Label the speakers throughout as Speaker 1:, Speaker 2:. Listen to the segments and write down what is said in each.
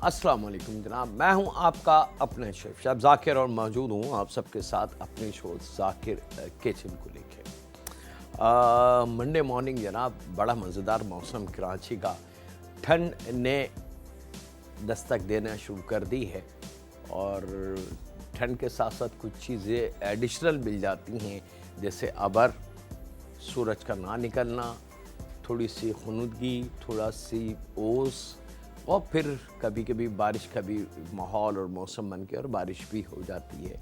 Speaker 1: अस्सलाम वालेकुम जनाब, मैं हूं आपका अपना शेफ शाब ज़ाकिर और मौजूद हूं आप सबके साथ अपने शो ज़ाकिर किचन को लेके। मंडे मॉर्निंग जनाब, बड़ा मज़ेदार मौसम कराची का। ठंड ने दस्तक देना शुरू कर दी है और ठंड के साथ साथ कुछ चीज़ें एडिशनल मिल जाती हैं, जैसे अबर, सूरज का ना निकलना, थोड़ी सी खुनूदगी, थोड़ा सी ओस और फिर कभी कभी बारिश का भी माहौल और मौसम बन के और बारिश भी हो जाती है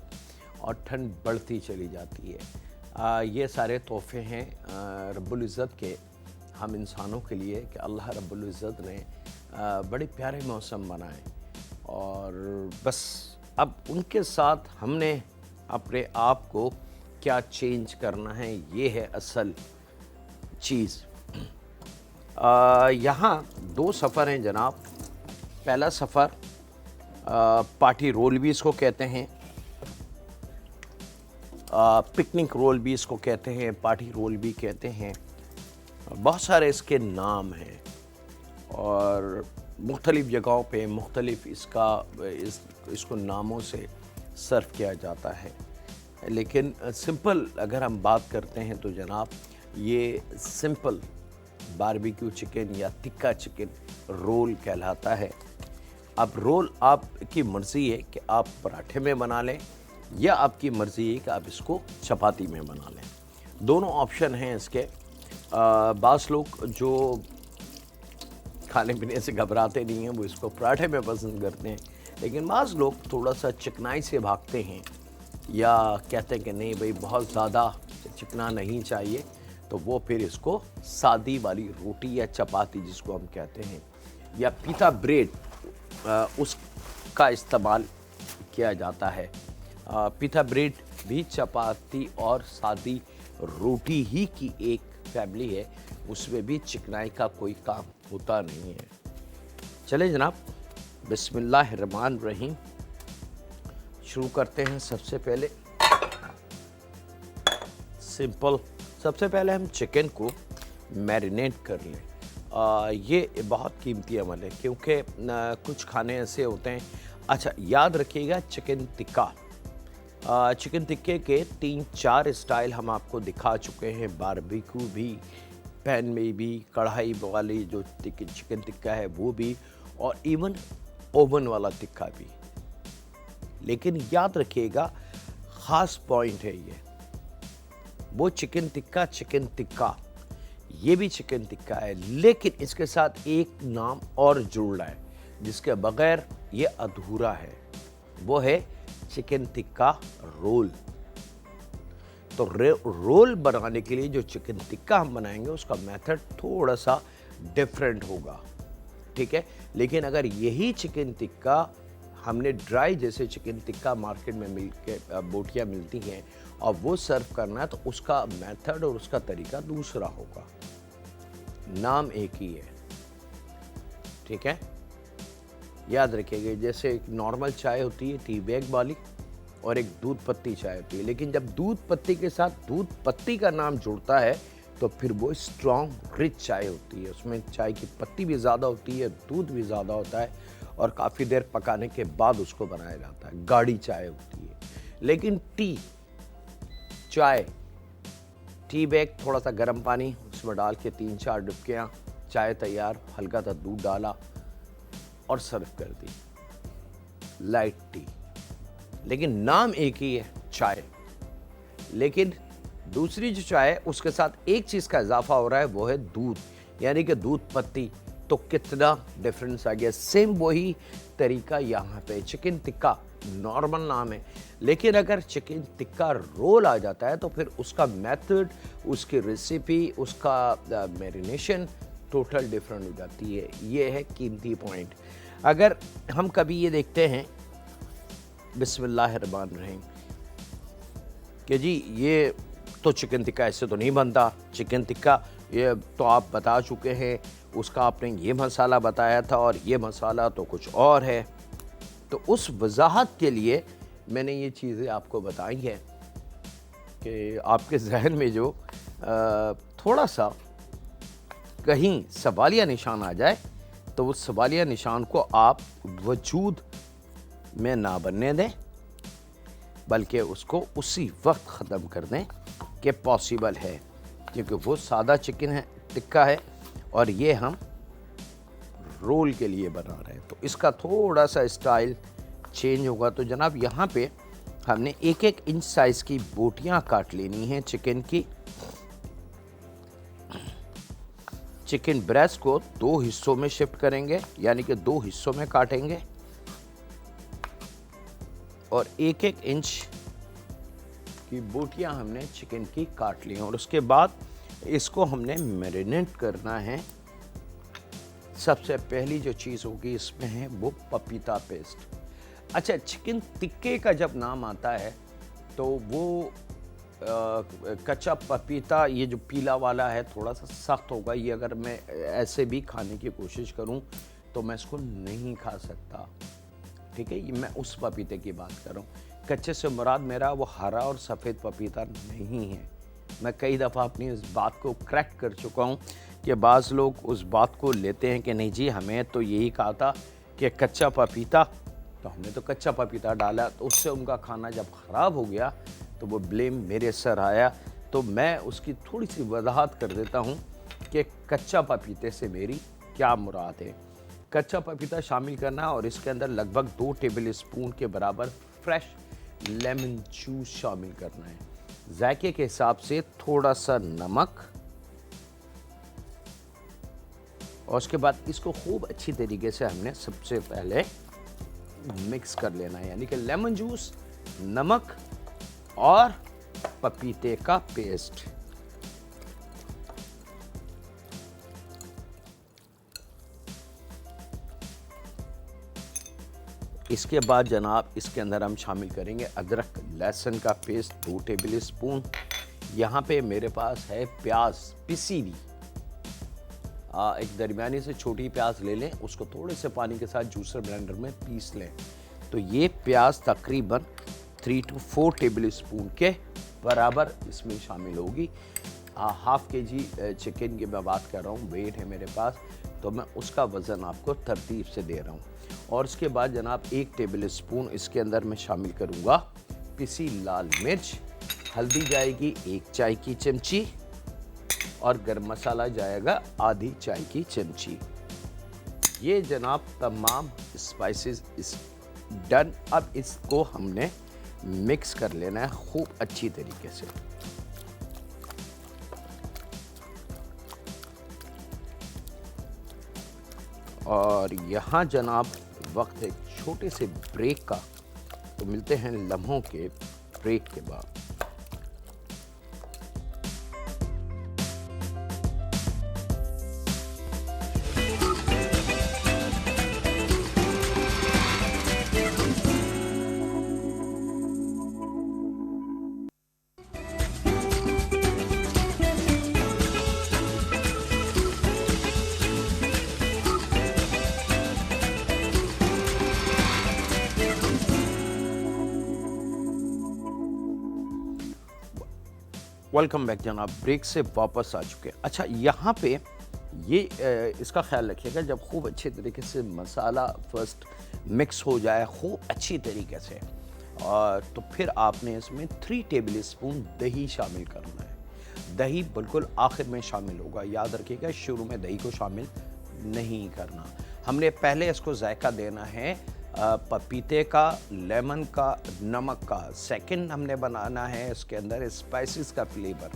Speaker 1: और ठंड बढ़ती चली जाती है। ये सारे तोहफ़े हैं रब्बुल इज़्ज़त के हम इंसानों के लिए कि अल्लाह रब्बुल इज़्ज़त ने बड़े प्यारे मौसम बनाए और बस अब उनके साथ हमने अपने आप को क्या चेंज करना है, ये है असल चीज़। यहाँ दो सफ़र हैं जनाब। पहला सफ़र पार्टी रोल भी इसको कहते हैं, पिकनिक रोल भी इसको कहते हैं, पार्टी रोल भी कहते हैं, बहुत सारे इसके नाम हैं और मुख्तलिफ़ जगहों पे मुख्तलिफ़ इसको नामों से सर्व किया जाता है। लेकिन सिंपल अगर हम बात करते हैं तो जनाब, ये सिंपल बारबेक्यू चिकन या टिक्का चिकन रोल कहलाता है। अब रोल आपकी मर्ज़ी है कि आप पराठे में बना लें या आपकी मर्ज़ी है कि आप इसको चपाती में बना लें। दोनों ऑप्शन हैं इसके। बास लोग जो खाने पीने से घबराते नहीं हैं वो इसको पराठे में पसंद करते हैं, लेकिन बास लोग थोड़ा सा चिकनाई से भागते हैं या कहते हैं कि नहीं भाई बहुत ज़्यादा चिकना नहीं चाहिए, तो वो फिर इसको सादी वाली रोटी या चपाती जिसको हम कहते हैं या पीता ब्रेड उसका इस्तेमाल किया जाता है। पीता ब्रेड भी चपाती और सादी रोटी ही की एक फैमिली है, उसमें भी चिकनाई का कोई काम होता नहीं है। चले जनाब, बिस्मिल्लाहिर्रहमानिर्रहीम शुरू करते हैं। सबसे पहले सिंपल, सबसे पहले हम चिकन को मैरिनेट कर लें। ये बहुत कीमती अमल है क्योंकि कुछ खाने ऐसे होते हैं। अच्छा याद रखिएगा, चिकन टिक्का, चिकन टिक्के के 3-4 स्टाइल हम आपको दिखा चुके हैं। बारबेक्यू भी, पैन में भी, कढ़ाई वाली जो चिकन टिक्का है वो भी, और इवन ओवन वाला टिक्का भी। लेकिन याद रखिएगा, ख़ास पॉइंट है ये, वो चिकन टिक्का ये भी चिकन टिक्का है, लेकिन इसके साथ एक नाम और जुड़ रहा है जिसके बगैर ये अधूरा है, वो है चिकन टिक्का रोल। तो रोल बनाने के लिए जो चिकन टिक्का हम बनाएंगे उसका मेथड थोड़ा सा डिफरेंट होगा, ठीक है। लेकिन अगर यही चिकन टिक्का हमने ड्राई, जैसे चिकन टिक्का मार्केट में मिल के बोटियाँ मिलती हैं और वो सर्व करना है, तो उसका मेथड और उसका तरीका दूसरा होगा। नाम एक ही है, ठीक है। याद रखिएगा, जैसे एक नॉर्मल चाय होती है टी बैग वाली और एक दूध पत्ती चाय होती है, लेकिन जब दूध पत्ती के साथ दूध पत्ती का नाम जुड़ता है तो फिर वो स्ट्रॉन्ग रिच चाय होती है। उसमें चाय की पत्ती भी ज़्यादा होती है, दूध भी ज़्यादा होता है और काफ़ी देर पकाने के बाद उसको बनाया जाता है, गाढ़ी चाय होती है। लेकिन चाय, टी बैग, थोड़ा सा गर्म पानी उसमें डाल के 3-4 डुबकियाँ, चाय तैयार, हल्का सा दूध डाला और सर्व कर दी, लाइट टी। लेकिन नाम एक ही है, चाय। लेकिन दूसरी जो चाय है उसके साथ एक चीज़ का इजाफा हो रहा है, वो है दूध, यानी कि दूध पत्ती। तो कितना डिफरेंस आ गया। सेम वही तरीका यहाँ पे। चिकन टिक्का नॉर्मल नाम है, लेकिन अगर चिकन टिक्का रोल आ जाता है तो फिर उसका मेथड, उसकी रेसिपी, उसका मैरिनेशन टोटल डिफरेंट हो जाती है। ये है कीमती पॉइंट। अगर हम कभी ये देखते हैं, बिस्मिल्लाहिर्रहमानिर्रहीम, कि जी ये तो चिकन टिक्का ऐसे तो नहीं बनता, चिकन टिक्का ये तो आप बता चुके हैं, उसका आपने ये मसाला बताया था और ये मसाला तो कुछ और है। तो उस वजाहत के लिए मैंने ये चीज़ें आपको बताई हैं कि आपके जहन में जो थोड़ा सा कहीं सवालिया निशान आ जाए तो उस सवालिया निशान को आप वजूद में ना बनने दें, बल्कि उसको उसी वक्त ख़त्म कर दें कि पॉसिबल है, क्योंकि वो सादा चिकन है, टिक्का है, और ये हम रोल के लिए बना रहे हैं, तो इसका थोड़ा सा स्टाइल चेंज होगा। तो जनाब यहाँ पे हमने 1-1 इंच साइज़ की बोटियाँ काट लेनी हैं चिकन की। चिकन ब्रेस्ट को 2 हिस्सों में शिफ्ट करेंगे, यानी कि 2 हिस्सों में काटेंगे, और 1-1 इंच की बोटियां हमने चिकन की काट ली, और उसके बाद इसको हमने मैरिनेट करना है। सबसे पहली जो चीज़ होगी इसमें है वो पपीता पेस्ट। अच्छा, चिकन टिक्के का जब नाम आता है तो वो कच्चा पपीता, ये जो पीला वाला है, थोड़ा सा सख्त होगा। ये अगर मैं ऐसे भी खाने की कोशिश करूं तो मैं इसको नहीं खा सकता, ठीक है। ये मैं उस पपीते की बात कर रहा हूँ। कच्चे से मुराद मेरा वो हरा और सफ़ेद पपीता नहीं है। मैं कई दफ़ा अपनी इस बात को क्रैक कर चुका हूँ कि बाज़ लोग उस बात को लेते हैं कि नहीं जी, हमें तो यही कहा था कि कच्चा पपीता, तो हमने तो कच्चा पपीता डाला, तो उससे उनका खाना जब ख़राब हो गया तो वो ब्लेम मेरे सर आया। तो मैं उसकी थोड़ी सी वजाहत कर देता हूँ कि कच्चा पपीते से मेरी क्या मुराद है। कच्चा पपीता शामिल करना, और इसके अंदर लगभग 2 टेबल स्पून के बराबर फ्रेश लेमन जूस शामिल करना है। जायके के हिसाब से थोड़ा सा नमक, और उसके बाद इसको खूब अच्छी तरीके से हमने सबसे पहले मिक्स कर लेना है, यानी कि लेमन जूस, नमक और पपीते का पेस्ट। इसके बाद जनाब इसके अंदर हम शामिल करेंगे अदरक लहसुन का पेस्ट 2 टेबल स्पून। यहाँ पे मेरे पास है प्याज पिसी हुई, एक दरमियानी से छोटी प्याज ले लें, उसको थोड़े से पानी के साथ जूसर ब्लेंडर में पीस लें। तो ये प्याज तकरीबन 3 to 4 टेबल स्पून के बराबर इसमें शामिल होगी। हाफ KG चिकन की मैं बात कर रहा हूँ, वेट है मेरे पास, तो मैं उसका वज़न आपको तरतीब से दे रहा हूँ। और उसके बाद जनाब 1 टेबल स्पून इसके अंदर मैं शामिल करूँगा पिसी लाल मिर्च, हल्दी जाएगी 1 चाय की चमची, और गरम मसाला जाएगा आधी चाय की चमची। ये जनाब तमाम स्पाइसेस इस डन। अब इसको हमने मिक्स कर लेना है खूब अच्छी तरीके से। और यहाँ जनाब वक्त है छोटे से ब्रेक का, तो मिलते हैं लम्हों के ब्रेक के बाद। वेलकम बैक जनाब, ब्रेक से वापस आ चुके हैं। अच्छा, यहाँ पे ये इसका ख्याल रखिएगा, जब खूब अच्छे तरीके से मसाला फर्स्ट मिक्स हो जाए खूब अच्छी तरीके से, और तो फिर आपने इसमें 3 टेबल स्पून दही शामिल करना है। दही बिल्कुल आखिर में शामिल होगा, याद रखिएगा, शुरू में दही को शामिल नहीं करना। हमने पहले इसको जायका देना है पपीते का, लेमन का, नमक का। सेकंड हमने बनाना है इसके अंदर स्पाइसेस का फ्लेवर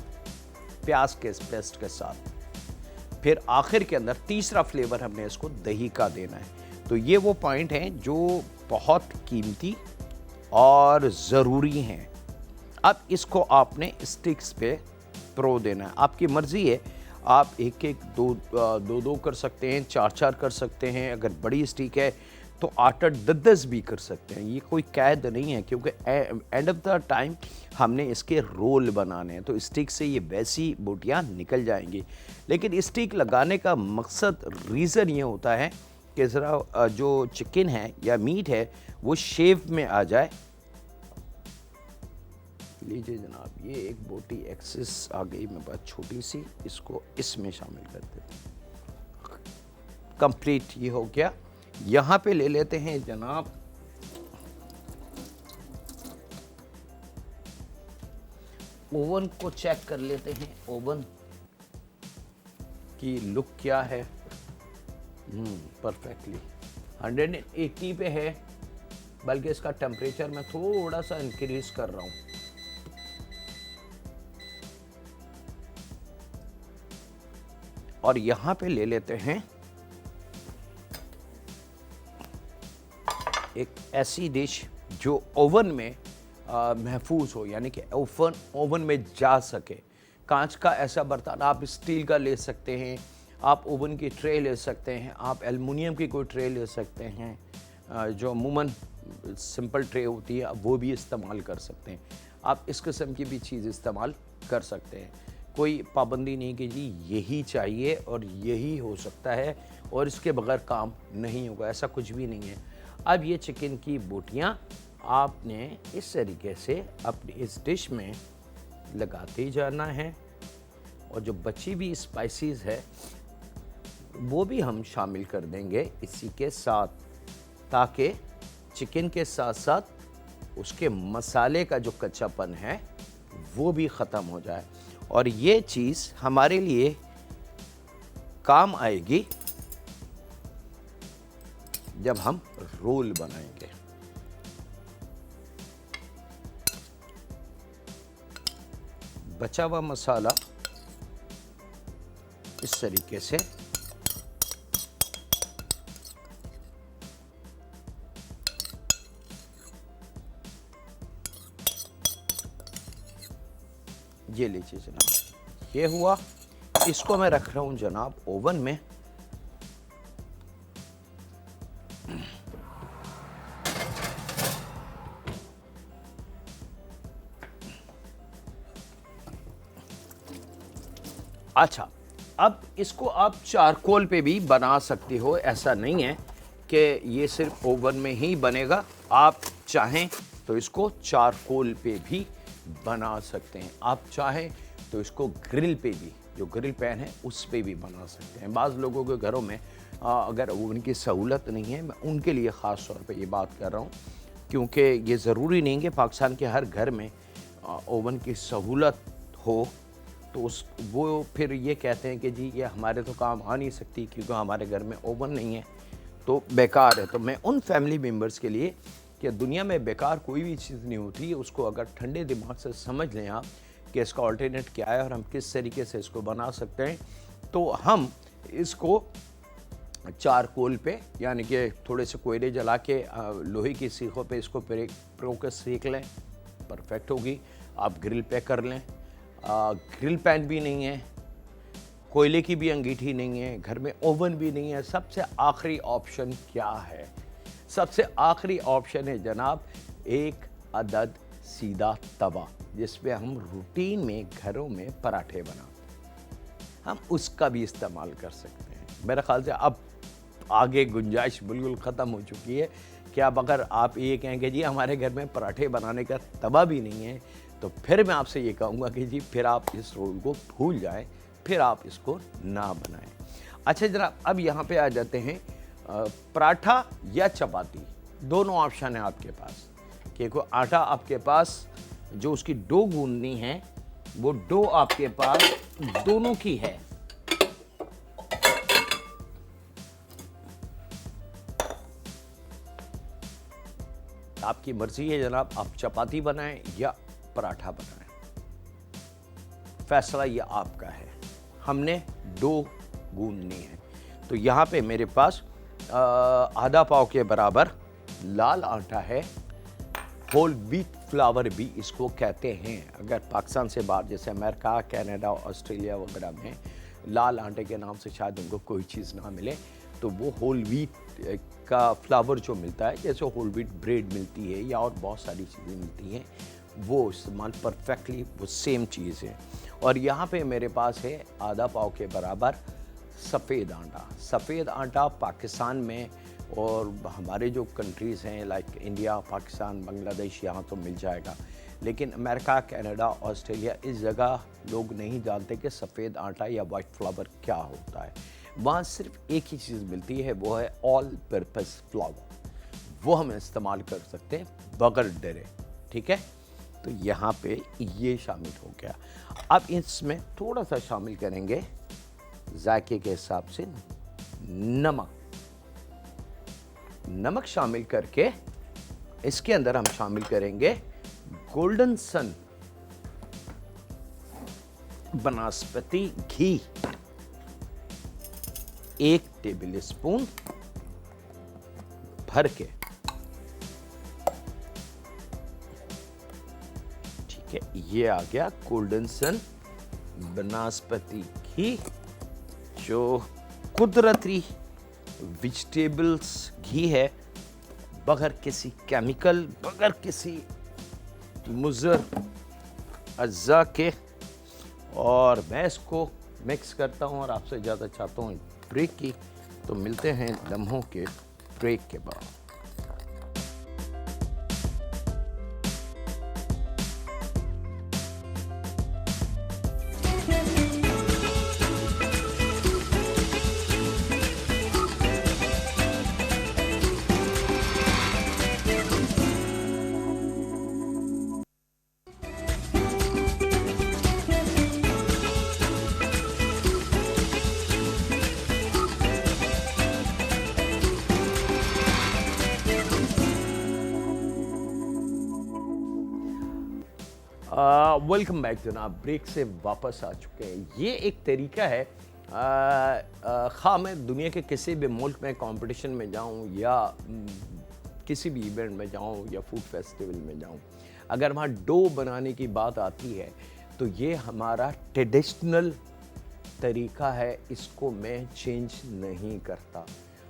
Speaker 1: प्याज के पेस्ट के साथ। फिर आखिर के अंदर तीसरा फ्लेवर हमने इसको दही का देना है। तो ये वो पॉइंट हैं जो बहुत कीमती और ज़रूरी हैं। अब इसको आपने स्टिक्स पे प्रो देना है, आपकी मर्ज़ी है, आप 1-1, 2-2 कर सकते हैं, 4-4 कर सकते हैं। अगर बड़ी स्टिक है तो 8-8, 10-10 भी कर सकते हैं, ये कोई कैद नहीं है, क्योंकि एंड ऑफ द टाइम हमने इसके रोल बनाने हैं, तो स्टिक से ये वैसी बोटियाँ निकल जाएंगी। लेकिन स्टिक लगाने का मकसद, रीज़न ये होता है कि ज़रा जो चिकन है या मीट है वो शेप में आ जाए। लीजिए जनाब, ये एक बोटी एक्सेस आ गई मेरे पास छोटी सी, इसको इसमें शामिल कर देते हैं। कंप्लीट ये हो गया। यहाँ पे ले लेते हैं जनाब ओवन को, चेक कर लेते हैं ओवन की लुक क्या है। परफेक्टली 180 पे है, बल्कि इसका टेम्परेचर मैं थोड़ा सा इंक्रीज कर रहा हूँ। और यहाँ पे ले लेते हैं एक ऐसी डिश जो ओवन में महफूज हो, यानी कि ओवन में जा सके। कांच का ऐसा बर्तन, आप स्टील का ले सकते हैं, आप ओवन की ट्रे ले सकते हैं, आप एल्युमिनियम की कोई ट्रे ले सकते हैं जो अमूमन सिंपल ट्रे होती है, वो भी इस्तेमाल कर सकते हैं। आप इस किस्म की भी चीज़ इस्तेमाल कर सकते हैं। कोई पाबंदी नहीं कि जी यही चाहिए और यही हो सकता है और इसके बगैर काम नहीं होगा, ऐसा कुछ भी नहीं है। अब ये चिकन की बोटियाँ आपने इस तरीके से अपनी इस डिश में लगाते ही जाना है, और जो बची भी स्पाइसेस है वो भी हम शामिल कर देंगे इसी के साथ, ताकि चिकन के साथ साथ उसके मसाले का जो कच्चापन है वो भी ख़त्म हो जाए। और ये चीज़ हमारे लिए काम आएगी जब हम रोल बनाएंगे। बचा हुआ मसाला इस तरीके से ये लीजिए जनाब, ये हुआ। इसको मैं रख रहा हूं जनाब ओवन में। अच्छा, अब इसको आप चारकोल पे भी बना सकते हो, ऐसा नहीं है कि ये सिर्फ ओवन में ही बनेगा। आप चाहें तो इसको चारकोल पे भी बना सकते हैं, आप चाहें तो इसको ग्रिल पे भी, जो ग्रिल पैन है उस पे भी बना सकते हैं। बाज़ लोगों के घरों में अगर ओवन की सहूलत नहीं है, मैं उनके लिए ख़ास तौर पे ये बात कर रहा हूँ, क्योंकि ये ज़रूरी नहीं कि पाकिस्तान के हर घर में ओवन की सहूलत हो, तो वो फिर ये कहते हैं कि जी ये हमारे तो काम आ नहीं सकती क्योंकि हमारे घर में ओवन नहीं है, तो बेकार है। तो मैं उन फैमिली मेम्बर्स के लिए, कि दुनिया में बेकार कोई भी चीज़ नहीं होती, उसको अगर ठंडे दिमाग से समझ लें आप कि इसका अल्टरनेट क्या है और हम किस तरीके से इसको बना सकते हैं, तो हम इसको चारकोल पे, यानी कि थोड़े से कोयले जला के लोहे की सीखों पे इसको प्रो के सेक लें, परफेक्ट होगी। आप ग्रिल पे कर लें, ग्रिल पैन भी नहीं है, कोयले की भी अंगीठी नहीं है, घर में ओवन भी नहीं है। सबसे आखिरी ऑप्शन क्या है? सबसे आखिरी ऑप्शन है जनाब एक अदद सीधा तवा, जिसपे हम रूटीन में घरों में पराठे बनाते हैं, हम उसका भी इस्तेमाल कर सकते हैं। मेरे ख्याल से अब आगे गुंजाइश बिल्कुल ख़त्म हो चुकी है कि अब अगर आप ये कहें कि जी हमारे घर में पराठे बनाने का तवा भी नहीं है, तो फिर मैं आपसे ये कहूँगा कि जी फिर आप इस रोल को भूल जाएं, फिर आप इसको ना बनाएं। अच्छा जनाब, अब यहाँ पे आ जाते हैं पराठा या चपाती, दोनों ऑप्शन है आपके पास। कि कोई आटा आपके पास जो उसकी डो गूंदनी है, वो डो आपके पास दोनों की है। आपकी मर्जी है जनाब, आप चपाती बनाएं या पराठा बनाएं, फैसला ये आपका है। हमने डो गूंदनी है, तो यहाँ पे मेरे पास आधा पाव के बराबर लाल आटा है, होल व्हीट फ्लावर भी इसको कहते हैं। अगर पाकिस्तान से बाहर जैसे अमेरिका, कनाडा, ऑस्ट्रेलिया वगैरह में लाल आटे के नाम से शायद उनको कोई चीज़ ना मिले, तो वो होल व्हीट का फ्लावर जो मिलता है, जैसे होल व्हीट ब्रेड मिलती है या और बहुत सारी चीज़ें मिलती हैं, वो इस्तेमाल परफेक्टली वो सेम चीज़ है। और यहाँ पे मेरे पास है आधा पाव के बराबर सफ़ेद आटा। सफ़ेद आटा पाकिस्तान में और हमारे जो कंट्रीज़ हैं लाइक इंडिया, पाकिस्तान, बांग्लादेश, यहाँ तो मिल जाएगा, लेकिन अमेरिका, कनाडा, ऑस्ट्रेलिया, इस जगह लोग नहीं जानते कि सफ़ेद आटा या वाइट फ्लावर क्या होता है। वहाँ सिर्फ एक ही चीज़ मिलती है, वो है ऑल पर्पस फ्लावर। वो हम इस्तेमाल कर सकते हैं बगैर डरे, ठीक है। तो यहाँ पे ये शामिल हो गया। अब इसमें थोड़ा सा शामिल करेंगे जायके के हिसाब से नमक। नमक शामिल करके इसके अंदर हम शामिल करेंगे गोल्डन सन वनस्पति घी 1 टेबल स्पून भर के, ठीक है। ये आ गया गोल्डन सन वनस्पति घी, जो कुदरती वेजिटेबल्स घी है, बगैर किसी केमिकल, बगैर किसी मुज़र अज्जा के। और मैं इसको मिक्स करता हूँ और आपसे ज़्यादा चाहता हूँ ब्रेक की। तो मिलते हैं लम्हों के ब्रेक के बाद। वेलकम बैक जनाब। ब्रेक से वापस आ चुके हैं। ये एक तरीका है, खा मैं दुनिया के किसी भी मुल्क में कंपटीशन में जाऊं या किसी भी इवेंट में जाऊं या फूड फेस्टिवल में जाऊं, अगर वहाँ डो बनाने की बात आती है तो ये हमारा ट्रेडिशनल तरीका है, इसको मैं चेंज नहीं करता।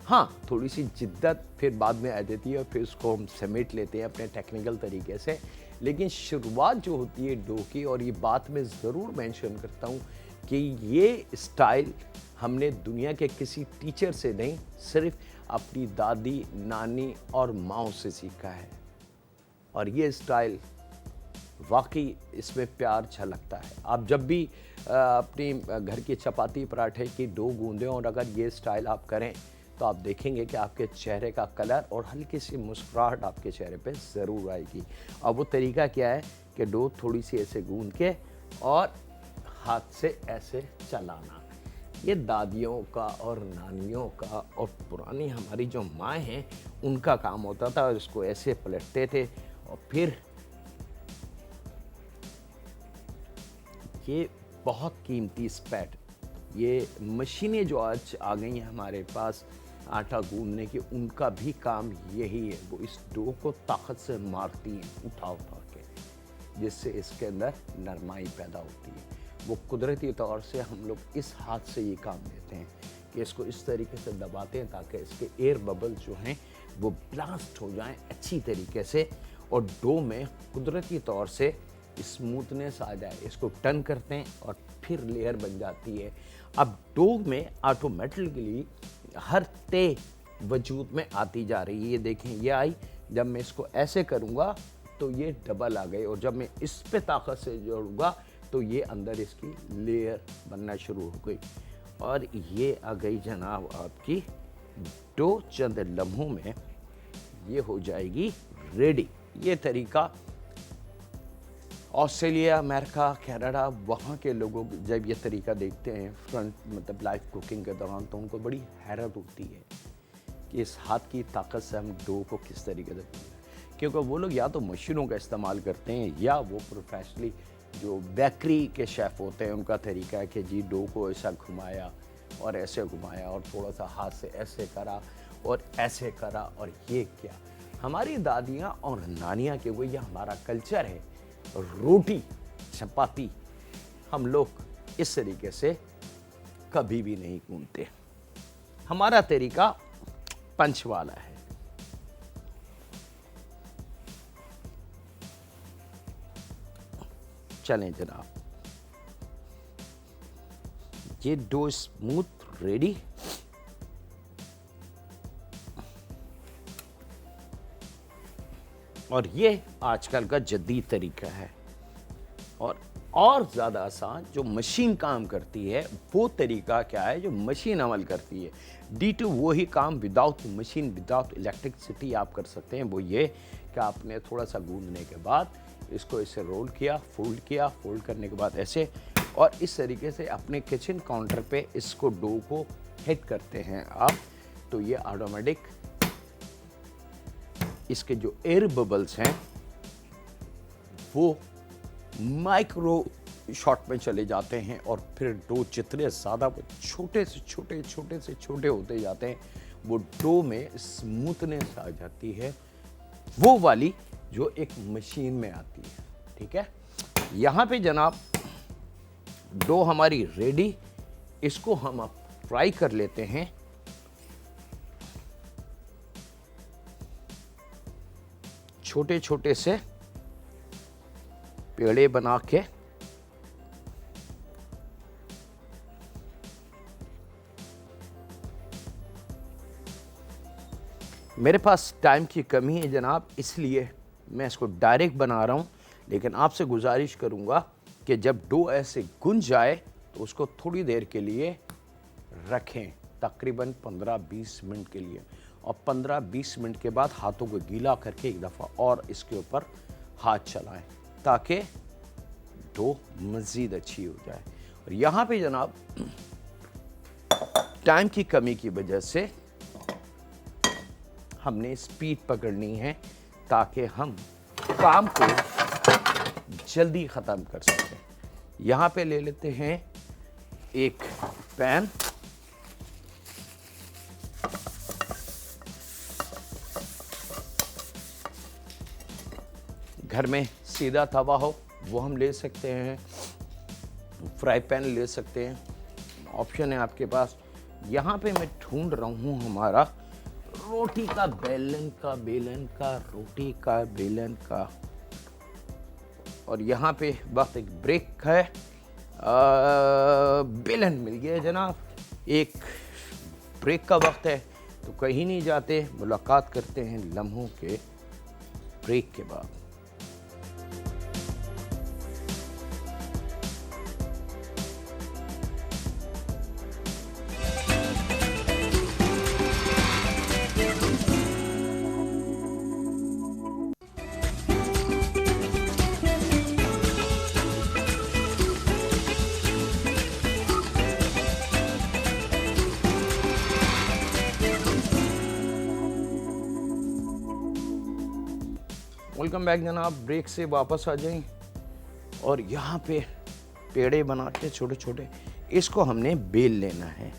Speaker 1: हाँ, थोड़ी सी जिद्दत फिर बाद में आ जाती है और फिर उसको हम समेट लेते हैं अपने टेक्निकल तरीके से, लेकिन शुरुआत जो होती है डो की, और ये बात मैं ज़रूर मेंशन करता हूँ कि ये स्टाइल हमने दुनिया के किसी टीचर से नहीं, सिर्फ अपनी दादी, नानी और माँ से सीखा है। और ये स्टाइल वाकई इसमें प्यार झलकता है। आप जब भी अपनी घर की चपाती पराठे की डो गूंदें और अगर ये स्टाइल आप करें तो आप देखेंगे कि आपके चेहरे का कलर और हल्की सी मुस्कुराहट आपके चेहरे पे ज़रूर आएगी। अब वो तरीका क्या है कि डो थोड़ी सी ऐसे गूंद के और हाथ से ऐसे चलाना। ये दादियों का और नानियों का और पुरानी हमारी जो माँ हैं उनका काम होता था। इसको ऐसे पलटते थे और फिर ये बहुत कीमती स्पैट, ये मशीनें जो आज आ गई हैं हमारे पास आटा गूंदने की, उनका भी काम यही है। वो इस डो को ताकत से मारती हैं उठा उठा के, जिससे इसके अंदर नरमाई पैदा होती है। वो कुदरती तौर से हम लोग इस हाथ से ये काम देते हैं कि इसको इस तरीके से दबाते हैं ताकि इसके एयर बबल जो हैं वो ब्लास्ट हो जाएं अच्छी तरीके से और डो में कुदरती तौर से स्मूथनेस आ जाए। इसको टर्न करते हैं और फिर लेयर बन जाती है। अब डो में ऑटोमेटिकली हर ते वजूद में आती जा रही है। ये देखें, ये आई, जब मैं इसको ऐसे करूँगा तो ये डबल आ गई, और जब मैं इस पे ताकत से जोड़ूंगा तो ये अंदर इसकी लेयर बनना शुरू हो गई और ये आ गई जनाब आपकी डो। चंद लम्हों में ये हो जाएगी रेडी। ये तरीका ऑस्ट्रेलिया, अमेरिका, कनाडा, वहाँ के लोगों जब ये तरीका देखते हैं फ्रंट मतलब लाइव कुकिंग के दौरान, तो उनको बड़ी हैरत होती है कि इस हाथ की ताकत से हम डो को किस तरीके से, क्योंकि वो लोग या तो मशीनों का इस्तेमाल करते हैं या वो प्रोफेशनली जो बेकरी के शेफ़ होते हैं उनका तरीका है कि जी डो को ऐसा घुमाया और ऐसे घुमाया और थोड़ा सा हाथ से ऐसे करा और ऐसे करा। और ये क्या, हमारी दादियाँ और नानियाँ के वो ये हमारा कल्चर है। रोटी चपाती हम लोग इस तरीके से कभी भी नहीं गूंथते। हमारा तरीका पंच वाला है। चलें जनाब, ये डो स्मूथ रेडी। और ये आजकल का जदीद तरीका है और और ज़्यादा आसान जो मशीन काम करती है वो तरीका क्या है जो मशीन अमल करती है। D2 वो ही काम विदाउट मशीन, विदाउट इलेक्ट्रिसिटी आप कर सकते हैं। वो ये कि आपने थोड़ा सा गूंदने के बाद इसको ऐसे रोल किया, फोल्ड करने के बाद ऐसे, और इस तरीके से अपने किचन काउंटर पे इसको डो को हिट करते हैं आप, तो ये ऑटोमेटिक इसके जो एयर बबल्स हैं वो माइक्रो शॉट में चले जाते हैं, और फिर डो जितने ज़्यादा वो छोटे से छोटे होते जाते हैं, वो डो में स्मूथनेस आ जाती है, वो वाली जो एक मशीन में आती है। ठीक है, यहाँ पे जनाब डो हमारी रेडी, इसको हम अब फ्राई कर लेते हैं। छोटे छोटे से पेड़े बना के मेरे पास टाइम की कमी है जनाब, इसलिए मैं इसको डायरेक्ट बना रहा हूँ, लेकिन आपसे गुजारिश करूँगा कि जब डो ऐसे गुंज जाए तो उसको थोड़ी देर के लिए रखें, तकरीबन 15-20 मिनट के लिए, और 15-20 मिनट के बाद हाथों को गीला करके एक दफ़ा और इसके ऊपर हाथ चलाएं ताकि डो मज़ीद अच्छी हो जाए। और यहाँ पे जनाब टाइम की कमी की वजह से हमने स्पीड पकड़नी है ताकि हम काम को जल्दी ख़त्म कर सकें। यहाँ पे ले लेते हैं एक पैन, घर में सीधा तवा हो वो हम ले सकते हैं, फ्राई पैन ले सकते हैं, ऑप्शन है आपके पास। यहाँ पे मैं ढूंढ रहा हूँ हमारा रोटी का बेलन का रोटी का बेलन का, और यहाँ पे वक्त एक ब्रेक है, बेलन मिल गया जनाब। एक ब्रेक का वक्त है तो कहीं नहीं जाते, मुलाकात करते हैं लम्हों के ब्रेक के बाद। वेलकम बैक जनाब, ब्रेक से वापस आ जाएं, और यहाँ पे पेड़े बना के छोटे छोटे इसको हमने बेल लेना है।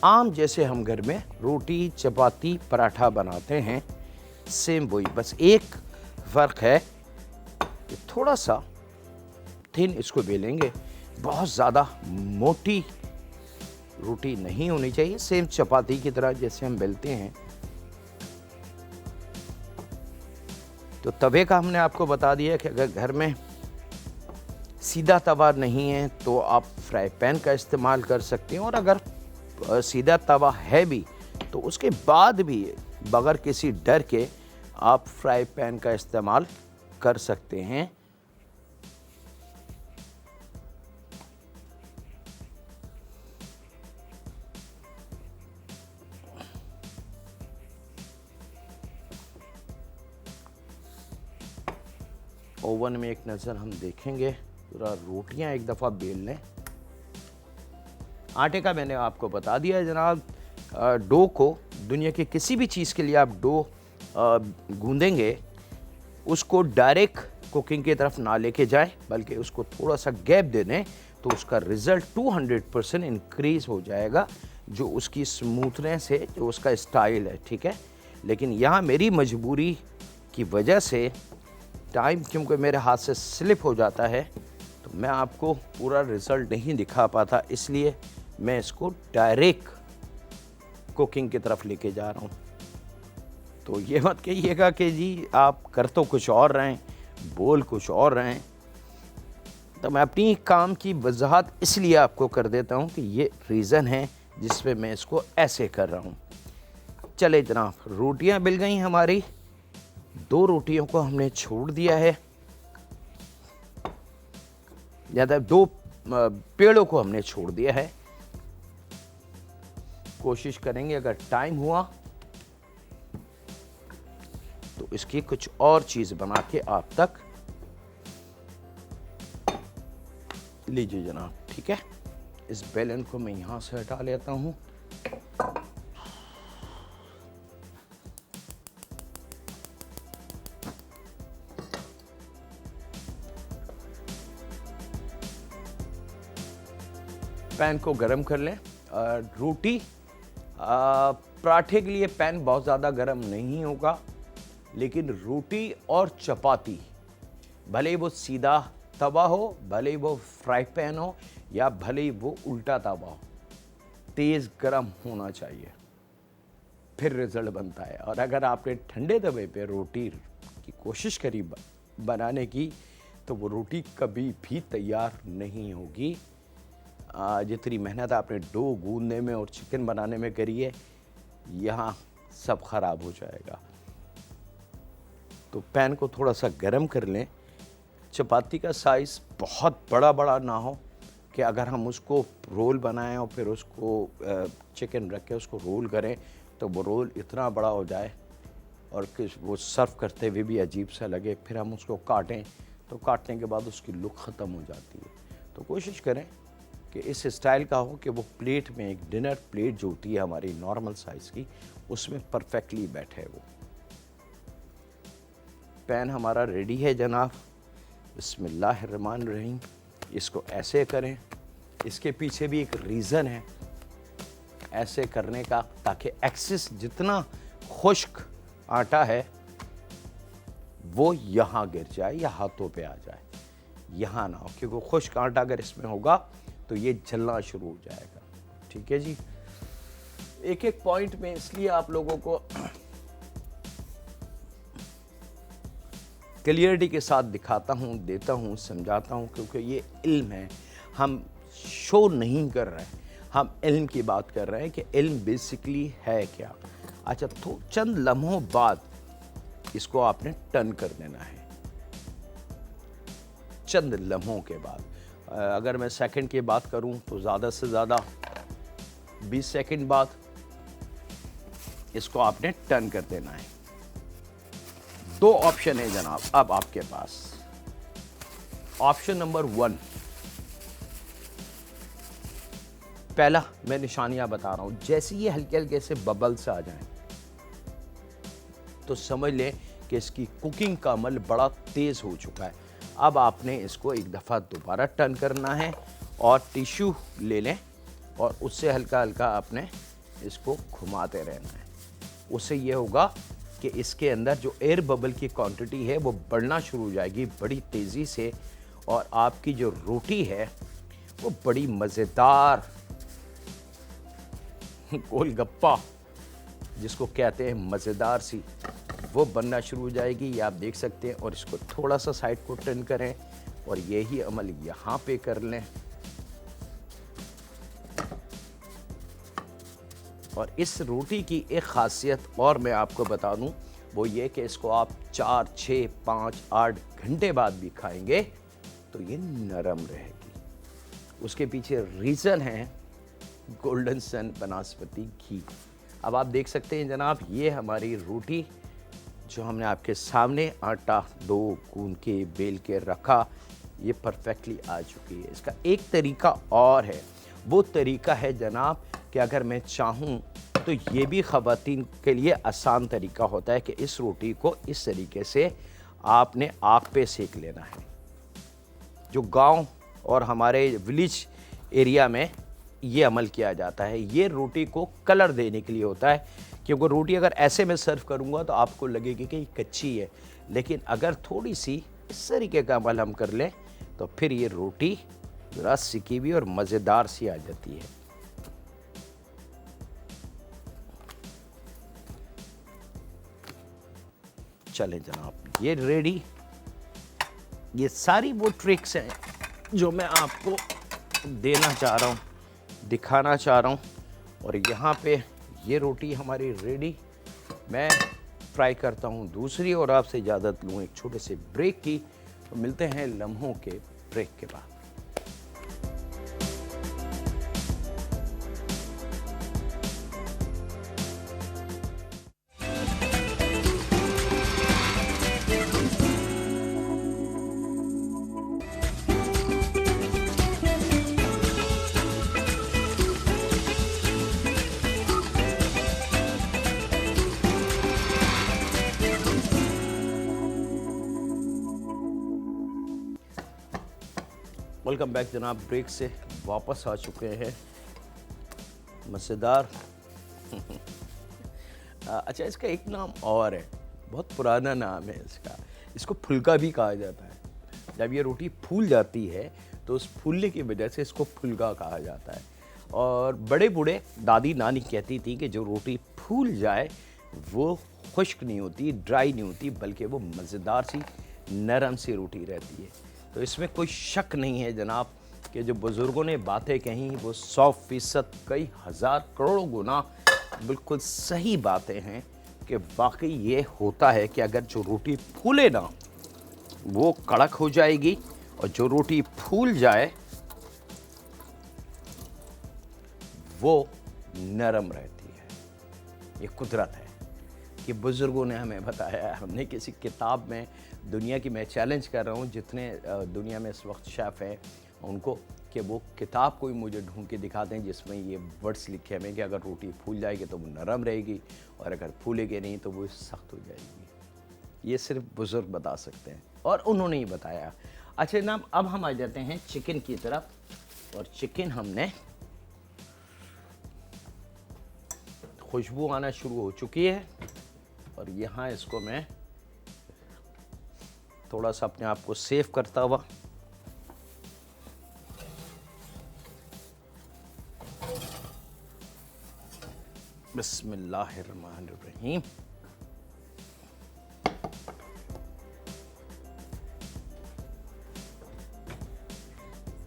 Speaker 1: आम जैसे हम घर में रोटी, चपाती, पराठा बनाते हैं, सेम वही, बस एक फ़र्क है कि थोड़ा सा थिन इसको बेलेंगे। बहुत ज़्यादा मोटी रोटी नहीं होनी चाहिए, सेम चपाती की तरह जैसे हम बेलते हैं। तो तवे का हमने आपको बता दिया कि अगर घर में सीधा तवा नहीं है तो आप फ्राई पैन का इस्तेमाल कर सकते हैं, और अगर सीधा तवा है भी तो उसके बाद भी बगैर किसी डर के आप फ्राई पैन का इस्तेमाल कर सकते हैं। ओवन में एक नज़र हम देखेंगे, पूरा रोटियां एक दफ़ा बेल लें। आटे का मैंने आपको बता दिया है जनाब। डो को दुनिया के किसी भी चीज़ के लिए आप डो गूंदेंगे, उसको डायरेक्ट कुकिंग की तरफ ना लेके जाएं, बल्कि उसको थोड़ा सा गैप दे दें तो उसका रिज़ल्ट 200% इंक्रीज़ हो जाएगा, जो उसकी स्मूथनेस है, जो उसका स्टाइल है। ठीक है, लेकिन यहाँ मेरी मजबूरी की वजह से टाइम क्योंकि मेरे हाथ से स्लिप हो जाता है तो मैं आपको पूरा रिज़ल्ट नहीं दिखा पाता, इसलिए मैं इसको डायरेक्ट कुकिंग की तरफ लेके जा रहा हूँ। तो ये मत कहिएगा कि जी आप कर तो कुछ और रहे हैं, बोल कुछ और रहे हैं। तो मैं अपनी काम की वजाहत इसलिए आपको कर देता हूँ कि ये रीज़न है जिस पे मैं इसको ऐसे कर रहा हूँ। चले जनाब, रोटियाँ मिल गई हमारी, 2 रोटियों को हमने छोड़ दिया है। ज़्यादा 2 पेड़ों को हमने छोड़ दिया है। कोशिश करेंगे अगर टाइम हुआ तो इसकी कुछ और चीज़ बना के आप तक लीजिए जनाब, ठीक है। इस बेलन को मैं यहाँ से हटा लेता हूँ। पैन को गरम कर लें। रोटी पराठे के लिए पैन बहुत ज़्यादा गरम नहीं होगा, लेकिन रोटी और चपाती भले ही वो सीधा तवा हो, भले ही वो फ्राई पैन हो, या भले ही वो उल्टा तवा हो, तेज़ गरम होना चाहिए, फिर रिजल्ट बनता है। और अगर आपने ठंडे तवे पे रोटी की कोशिश करी बनाने की, तो वो रोटी कभी भी तैयार नहीं होगी। जितनी मेहनत आपने डो गूंदने में और चिकन बनाने में करी है, यहाँ सब ख़राब हो जाएगा। तो पैन को थोड़ा सा गरम कर लें। चपाती का साइज़ बहुत बड़ा बड़ा ना हो कि अगर हम उसको रोल बनाएं और फिर उसको चिकन रख के उसको रोल करें तो वो रोल इतना बड़ा हो जाए और कि वो सर्व करते हुए भी अजीब सा लगे, फिर हम उसको काटें तो काटने के बाद उसकी लुक ख़त्म हो जाती है। तो कोशिश करें कि इस स्टाइल का हो कि वो प्लेट में, एक डिनर प्लेट जो होती है हमारी नॉर्मल साइज़ की, उसमें परफेक्टली बैठे वो। पैन हमारा रेडी है जनाब। बिस्मिल्लाहिर्रहमानिर्रहीम। इसको ऐसे करें। इसके पीछे भी एक रीज़न है ऐसे करने का, ताकि एक्सेस जितना खुश्क आटा है वो यहाँ गिर जाए या हाथों पे आ जाए, यहाँ ना हो, क्योंकि खुश्क आटा अगर इसमें होगा तो ये जलना शुरू हो जाएगा। ठीक है जी। एक एक पॉइंट में इसलिए आप लोगों को क्लियरिटी के साथ दिखाता हूँ, देता हूँ, समझाता हूँ, क्योंकि ये इल्म है। हम शो नहीं कर रहे हैं, हम इल्म की बात कर रहे हैं कि इल्म बेसिकली है क्या। अच्छा, तो चंद लम्हों बाद इसको आपने टर्न कर देना है। चंद लम्हों के बाद, अगर मैं सेकंड की बात करूं तो ज़्यादा से ज़्यादा 20 सेकंड बाद इसको आपने टर्न कर देना है। 2 ऑप्शन है जनाब अब आपके पास। ऑप्शन नंबर 1, पहला मैं निशानियां बता रहा हूं, जैसे ये हल्के हल्के से बबल्स आ जाएं तो समझ लें कि इसकी कुकिंग का अमल बड़ा तेज़ हो चुका है। अब आपने इसको एक दफ़ा दोबारा टर्न करना है और टिश्यू ले लें और उससे हल्का हल्का आपने इसको घुमाते रहना है। उससे ये होगा कि इसके अंदर जो एयर बबल की क्वांटिटी है वो बढ़ना शुरू हो जाएगी बड़ी तेज़ी से, और आपकी जो रोटी है वो बड़ी मज़ेदार गोलगप्पा जिसको कहते हैं मज़ेदार सी, वो बनना शुरू हो जाएगी। ये आप देख सकते हैं। और इसको थोड़ा सा साइड को टर्न करें और यही अमल यहाँ पे कर लें। और इस रोटी की एक ख़ासियत और मैं आपको बता दूं, वो ये कि इसको आप 4, 6, 5, 8 घंटे बाद भी खाएंगे तो ये नरम रहेगी। उसके पीछे रीज़न है गोल्डन सन बनास्पति घी। अब आप देख सकते हैं जनाब, ये हमारी रोटी जो हमने आपके सामने आटा डो गूंद के बेल के रखा, ये परफेक्टली आ चुकी है। इसका एक तरीका और है, वो तरीका है जनाब कि अगर मैं चाहूँ तो ये भी ख़वातीन के लिए आसान तरीका होता है कि इस रोटी को इस तरीके से आपने आग पे सेक लेना है। जो गांव और हमारे विलेज एरिया में ये अमल किया जाता है। ये रोटी को कलर देने के लिए होता है, क्योंकि रोटी अगर ऐसे में सर्व करूँगा तो आपको लगेगी कि ये कच्ची है, लेकिन अगर थोड़ी सी इस तरीके का अमल हम कर लें तो फिर ये रोटी ज़रा सिकी हुई और मज़ेदार सी आ जाती है। चलें जनाब, ये रेडी। ये सारी वो ट्रिक्स हैं जो मैं आपको देना चाह रहा हूँ, दिखाना चाह रहा हूँ। और यहाँ पे ये रोटी हमारी रेडी। मैं ट्राई करता हूँ दूसरी और आपसे इजाज़त लूँ एक छोटे से ब्रेक की। तो मिलते हैं लम्हों के ब्रेक के बाद। वेलकम बैक जनाब, ब्रेक से वापस आ चुके हैं। मज़ेदार अच्छा, इसका एक नाम और है, बहुत पुराना नाम है इसका। इसको फुल्का भी कहा जाता है। जब ये रोटी फूल जाती है तो उस फूलने की वजह से इसको फुल्का कहा जाता है। और बड़े बूढ़े दादी नानी कहती थी कि जो रोटी फूल जाए वो खुश्क नहीं होती, ड्राई नहीं होती, बल्कि वो मज़ेदार सी नरम सी रोटी रहती है। तो इसमें कोई शक नहीं है जनाब कि जो बुज़ुर्गों ने बातें कहीं वो 100% कई हज़ार करोड़ों गुना बिल्कुल सही बातें हैं कि वाकई ये होता है कि अगर जो रोटी फूले ना वो कड़क हो जाएगी और जो रोटी फूल जाए वो नरम रहती है। ये कुदरत है कि बुज़ुर्गों ने हमें बताया। हमने किसी किताब में, दुनिया की मैं चैलेंज कर रहा हूँ जितने दुनिया में इस वक्त शेफ़ हैं उनको, कि वो किताब कोई मुझे ढूंढ के दिखा दें जिसमें ये वर्ड्स लिखे हमें कि अगर रोटी फूल जाएगी तो वो नरम रहेगी और अगर फूलेगी नहीं तो वो सख्त हो जाएगी। ये सिर्फ बुज़ुर्ग बता सकते हैं और उन्होंने ही बताया। अच्छा जनाब, अब हम आ जाते हैं चिकन की तरफ। और चिकन हमने, खुशबू आना शुरू हो चुकी है और यहाँ इसको मैं थोड़ा सा अपने आप को सेव करता हुआ बिस्मिल्लाहिर्रहमानिर्रहीम।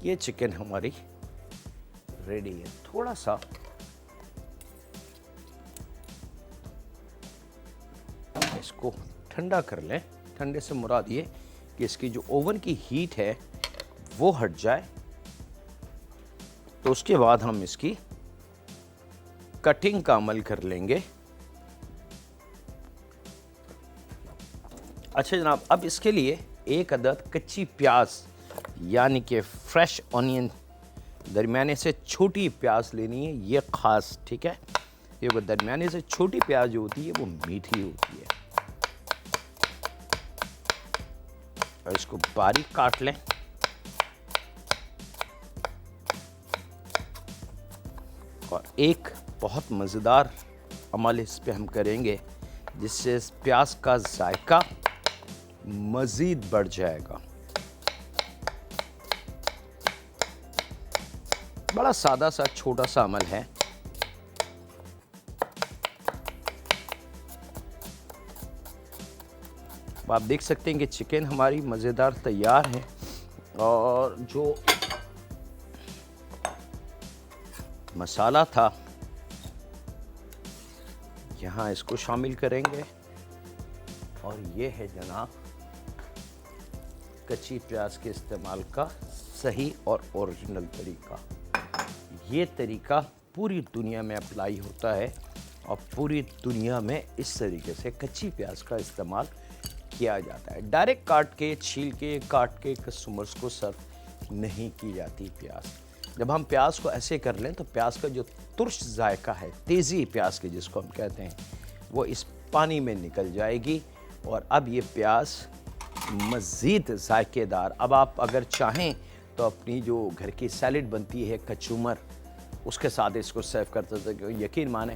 Speaker 1: ये चिकन हमारी रेडी है। थोड़ा सा इसको ठंडा कर लें। ठंडे से मुराद ये कि इसकी जो ओवन की हीट है वो हट जाए, तो उसके बाद हम इसकी कटिंग का अमल कर लेंगे। अच्छा जनाब, अब इसके लिए एक अदद कच्ची प्याज यानी कि फ्रेश ऑनियन, दरमियाने से छोटी प्याज लेनी है, ये ख़ास, ठीक है। ये वो दरमियाने से छोटी प्याज जो होती है वो मीठी होती है। और इसको बारीक काट लें। और एक बहुत मज़ेदार अमल इस पे हम करेंगे जिससे इस प्याज का जायका मज़ीद बढ़ जाएगा। बड़ा सादा सा छोटा सा अमल है। आप देख सकते हैं कि चिकन हमारी मज़ेदार तैयार है। और जो मसाला था यहाँ इसको शामिल करेंगे। और ये है जनाब कच्ची प्याज के इस्तेमाल का सही और ओरिजिनल तरीका। ये तरीका पूरी दुनिया में अप्लाई होता है और पूरी दुनिया में इस तरीके से कच्ची प्याज का इस्तेमाल किया जाता है। डायरेक्ट काट के, छील के, काट के कस्टमर्स को सर्व नहीं की जाती प्याज। जब हम प्याज को ऐसे कर लें तो प्याज का जो तुर्श जायका है, तेज़ी प्याज की जिसको हम कहते हैं, वो इस पानी में निकल जाएगी। और अब ये प्याज मज़ीद जायकेदार, अब आप अगर चाहें तो अपनी जो घर की सैलेड बनती है कचूमर, उसके साथ इसको सर्व करते थे। यकीन माने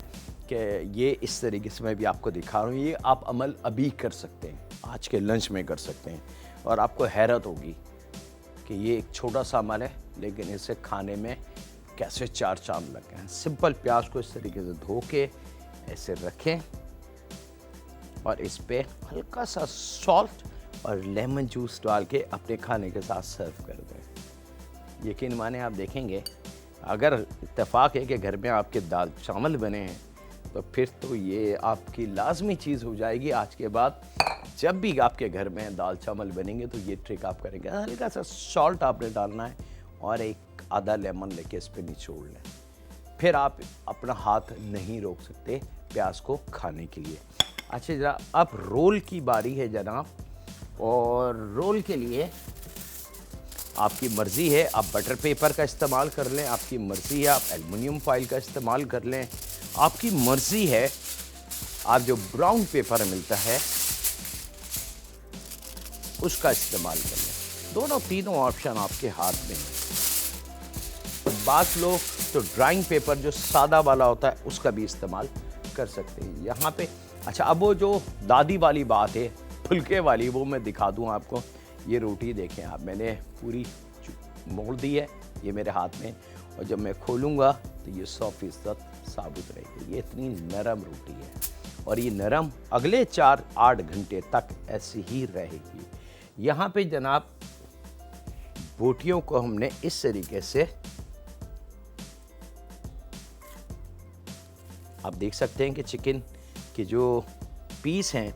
Speaker 1: कि ये इस तरीके से मैं भी आपको दिखा रहा हूँ, ये आप अमल अभी कर सकते हैं, आज के लंच में कर सकते हैं। और आपको हैरत होगी कि ये एक छोटा सा अमल है लेकिन इसे खाने में कैसे चार चांद लग गए हैं। सिंपल प्याज को इस तरीके से धो के ऐसे रखें और इस पे हल्का सा सॉल्ट और लेमन जूस डाल के अपने खाने के साथ सर्व कर दें। यकीन माने आप देखेंगे, अगर इत्तेफाक है कि घर में आपके दाल चावल बने हैं तो फिर तो ये आपकी लाजमी चीज़ हो जाएगी। आज के बाद जब भी आपके घर में दाल चावल बनेंगे तो ये ट्रिक आप करेंगे। हल्का सा सॉल्ट आपने डालना है और एक आधा लेमन लेके इस पर निचोड़ लें। फिर आप अपना हाथ नहीं रोक सकते प्याज को खाने के लिए। अच्छा जरा, अब रोल की बारी है जनाब। और रोल के लिए आपकी मर्ज़ी है, आप बटर पेपर का इस्तेमाल कर लें, आपकी मर्ज़ी है आप एल्युमिनियम फॉइल का इस्तेमाल कर लें, आपकी मर्ज़ी है आप जो ब्राउन पेपर मिलता है उसका इस्तेमाल कर लें। दोनों तीनों ऑप्शन आपके हाथ में हैं। बात लोग तो ड्राइंग पेपर जो सादा वाला होता है उसका भी इस्तेमाल कर सकते हैं यहाँ पे। अच्छा, अब वो जो दादी वाली बात है फुलके वाली, वो मैं दिखा दूँ आपको। ये रोटी देखें आप, मैंने पूरी मोड़ दी है ये मेरे हाथ में, और जब मैं खोलूँगा तो ये 100% साबुत रहेगी। ये इतनी नरम रोटी है और ये नरम अगले 4-8 घंटे तक ऐसी ही रहेगी। यहाँ पे जनाब बोटियों को हमने इस तरीके से, आप देख सकते हैं कि चिकन के जो पीस हैं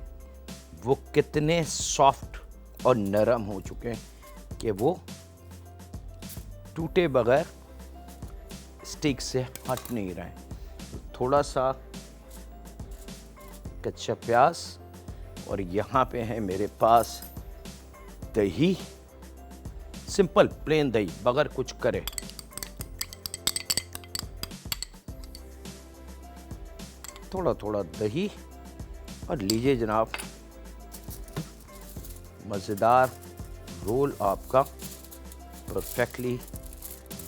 Speaker 1: वो कितने सॉफ्ट और नरम हो चुके हैं कि वो टूटे बगैर स्टिक से हट नहीं रहे। तो थोड़ा सा कच्चा प्याज, और यहाँ पे है मेरे पास दही, सिंपल प्लेन दही बगैर कुछ करे। थोड़ा थोड़ा दही, और लीजिए जनाब मज़ेदार रोल आपका परफेक्टली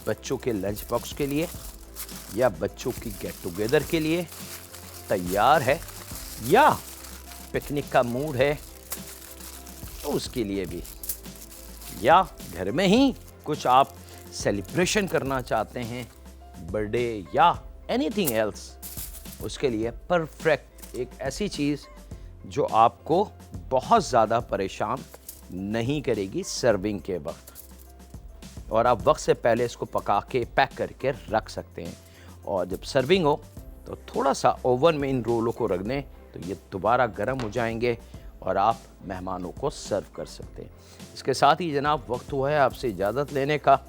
Speaker 1: बच्चों के लंच बॉक्स के लिए या बच्चों की गेट टुगेदर के लिए तैयार है, या पिकनिक का मूड है तो उसके लिए भी, या घर में ही कुछ आप सेलिब्रेशन करना चाहते हैं, बर्थडे या एनीथिंग एल्स, उसके लिए परफेक्ट एक ऐसी चीज़ जो आपको बहुत ज़्यादा परेशान नहीं करेगी सर्विंग के वक्त, और आप वक्त से पहले इसको पका के पैक करके रख सकते हैं। और जब सर्विंग हो तो थोड़ा सा ओवन में इन रोलों को रख दें तो ये दोबारा गर्म हो जाएंगे और आप मेहमानों को सर्व कर सकते हैं। इसके साथ ही जनाब वक्त हुआ है आपसे इजाज़त लेने का।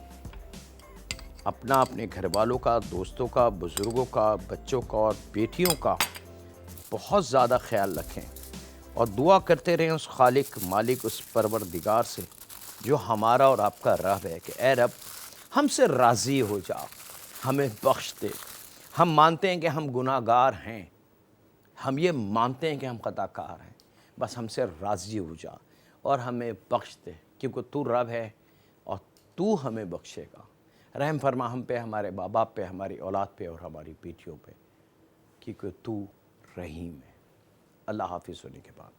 Speaker 1: अपने घर वालों का, दोस्तों का, बुज़ुर्गों का, बच्चों का और बेटियों का बहुत ज़्यादा ख्याल रखें और दुआ करते रहें उस खालिक मालिक, उस परवरदिगार से जो हमारा और आपका रब है कि ए रब हमसे राज़ी हो जा, हमें बख्श दे। हम मानते हैं कि हम गुनाहगार हैं, हम ये मानते हैं कि हम खताकार हैं, बस हमसे राज़ी हो जा और हमें बख्श दे, क्योंकि तू रब है और तू हमें बख्शेगा। रहम फरमा हम पे, हमारे माँ बाप पे, हमारी औलाद पे और हमारी बेटियों पे, क्योंकि तू रहीम है। अल्लाह हाफिज़ होने के बाद।